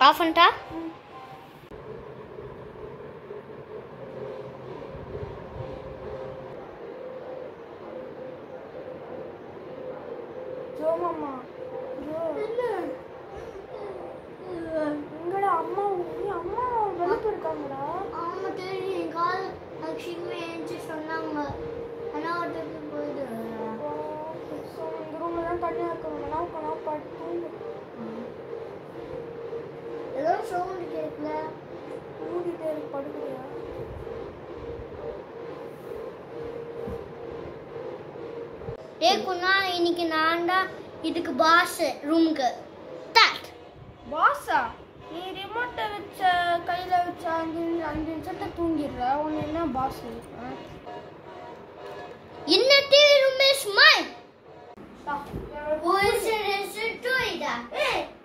Of பண்ணிட்டா? ஜோமாமா எங்கடா அம்மா அம்மா வெளியே இருக்காங்கடா. அவங்க தெரியும் கால் லட்சுமி ஏஞ்சி சொன்னாங்க. ஆனால் ஒருத்தருக்கு போயிடு இந்த ரூம்ல தான் தனியாக இருக்கணும். நான் படுத்து ஏதோ சவுண்டு கேட்கல. மூடிட்டு படுக்கிறியா? குணா இன்னைக்கு நான் தான் இதுக்கு பாஸ் ரூமுக்கு. பாஸா? நீ ரிமோட்டை வச்ச கையில் வச்ச 5 நிமிஷத்தை தூங்கிடுற. உன்னை என்ன பாஸ்? இன்னட்டி ரூம் இஸ் மைன். ஓய்ஸ் இஸ் டு இதா.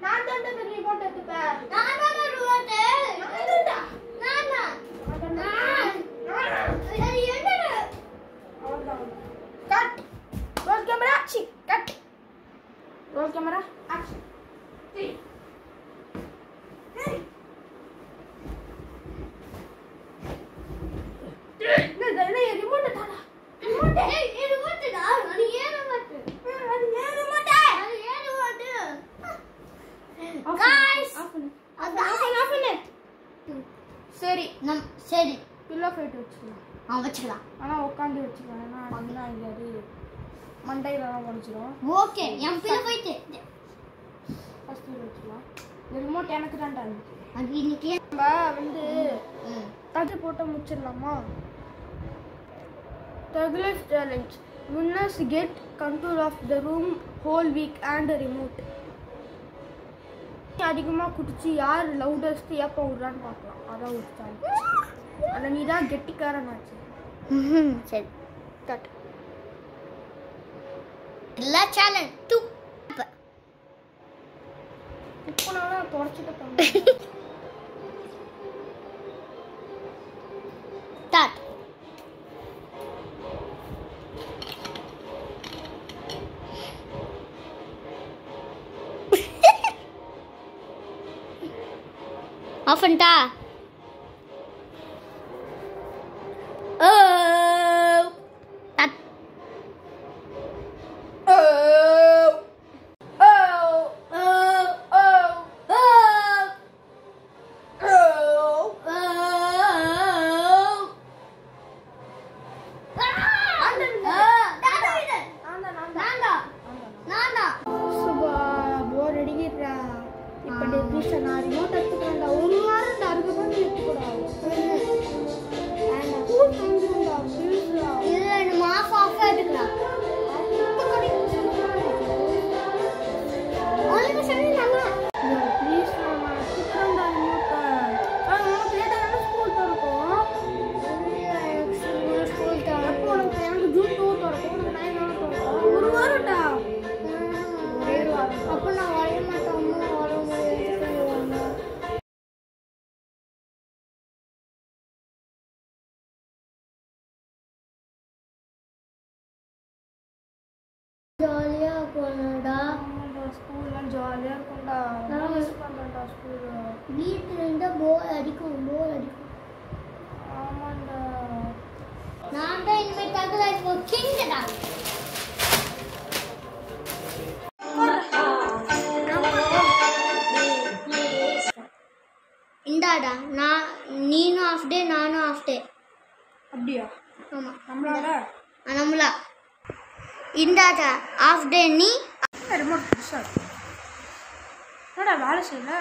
நான் தான் அந்த ரிமோட் எடுத்துப்பேன். நான் தான் ரிமோட். அது என்னடா? Cut. Role camera action. Cut. Role camera action. சரி சரி பில்லோ ஃபைட் வச்சுக்கலாம். வச்சுக்கலாம். ஆனால் உட்காந்து வச்சுக்கலாம். ஏன்னா அதுதான் எங்கேயாவது மண்டையிலலாம் உடச்சிடும். ஓகே என் பில்லோ ஃபைட் ஃபஸ்ட்டு வச்சுக்கலாம். இந்த ரிமோட் எனக்கு தான்டா இருந்துச்சு. அது இன்னைக்கு நம்ம வந்து தட்டு போட்டு முடிச்சிடலாமா? தகுலஸ் challenge. Winners get control of the room whole week and remote. அதிகமாக குடிச்சு யார் லவுடஸ்ட் ஏப்ப விடுறான்னு பார்க்கலாம். அதான் ஒரு சேலஞ்ச். அதை நீ தான் கெட்டிக்காரனாச்சு. சரி கட். இல்லை சேலஞ்ச் டூ. இப்போ நான் தொடச்சிட்டு பண்ணேன். ஸ்டார்ட். ஆஃப் பண்ணிட்டா? போர் அடிக்கிறா. இப்போ டெபிஷன் நான் ரிமோட் எடுத்துக்கிறேன்டா. ஒரு வாரம் அதுக்கப்புறம் எடுத்துக்கூடாது. இது 2 மாசம் ஆஃப் எடுக்கலாம். ப்ளீஸ் நான் எடுத்துக்கிறேன்டா ரிமோட்டை. உனக்கு லேட்டாக தானே ஸ்கூல் திறக்கும். ஸ்கூல் எப்போ உனக்கு? எனக்கு ஜூன் 2 திறக்கும். உனக்கு 9 திறக்கும். ஒரு வாரம்டா. ஒரே ஒரு வாரம். அப்போ நான் வரைய மாட்டேன். அம்மா வர முடியாது சொல்லுவாங்க. ஜாலியா போனடா. ஸ்கூல்லாம் ஜாலியாக இருக்கும்டா. நான் மிஸ் பண்ணுறேன்டா ஸ்கூலு. வீட்டில் இருந்தால் போர் அடிக்கும். ஆமாண்டா. நான் தான் இனிமேல் தகுதா இப்போ கிங்கடா. இந்தாடா நீனும் ஆஃப் டே நானும் ஆஃப் டே. அப்படியா? ஆமாம் நம்மளா இந்தாடா ஆஃப் டே நீ. ரிமோட் புதுசாக என்னடா வேலை செய்யல?